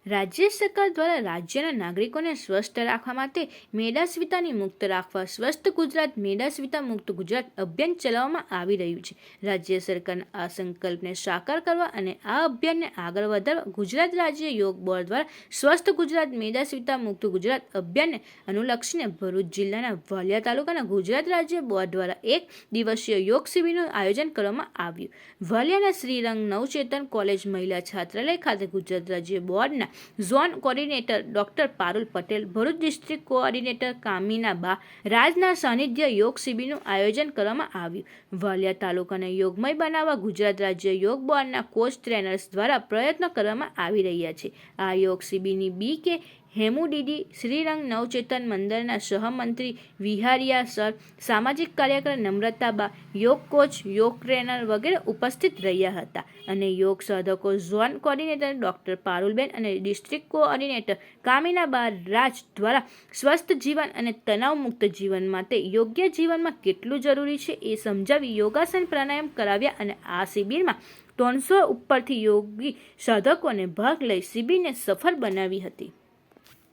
રાજ્ય સરકાર દ્વારા રાજ્યના નાગરિકોને સ્વસ્થ રાખવા માટે મેદાસ્વીતાની મુક્ત રાખવા સ્વસ્થ ગુજરાત મેદાસ્વીતા મુક્ત ગુજરાત અભિયાન ચલાવવામાં આવી રહ્યું છે। રાજ્ય સરકારના આ સંકલ્પને સાકાર કરવા અને આ અભિયાનને આગળ વધારવા ગુજરાત રાજ્ય યોગ બોર્ડ દ્વારા સ્વસ્થ ગુજરાત મેદાસ્વીતા મુક્ત ગુજરાત અભિયાનને અનુલક્ષીને ભરૂચ જિલ્લાના વાલિયા તાલુકાના ગુજરાત રાજ્ય બોર્ડ દ્વારા 1 દિવસીય યોગ શિબિરનું આયોજન કરવામાં આવ્યું। વાલિયાના શ્રીરંગ નવચેતન કોલેજ મહિલા છાત્રાલય ખાતે ગુજરાત રાજ્ય બોર્ડના zone coordinator doctor Parul Patel, Bharuch district coordinator Kaminaba રાજના સાનિધ્ય યોગ શિબિરનું આયોજન કરવામાં આવ્યું। વાલિયા તાલુકાને યોગમય બનાવવા ગુજરાત રાજ્ય યોગ બોર્ડના કોચ ટ્રેનર્સ દ્વારા પ્રયત્નો કરવામાં આવી રહ્યા છે। આ યોગ શિબિરની BK હેમુડીડી, શ્રીરંગ નવચેતન મંદિરના સહમંત્રી વિહારિયા સર, સામાજિક કાર્યકર નમ્રતાબા, યોગ કોચ, યોગ ટ્રેનર વગેરે ઉપસ્થિત રહ્યા હતા અને યોગ સાધકો ઝોન કોઓર્ડિનેટર ડોક્ટર પારુલબેન અને ડિસ્ટ્રિક્ટ કોઓર્ડિનેટર કામિનાબા રાજ દ્વારા સ્વસ્થ જીવન અને તણાવ મુક્ત જીવન માટે યોગ્ય જીવનમાં કેટલું જરૂરી છે એ સમજાવી યોગાસન પ્રાણાયામ કરાવ્યા અને આ શિબિરમાં 300 ઉપરથી યોગી સાધકોને ભાગ લઈ શિબિરને સફળ બનાવી હતી।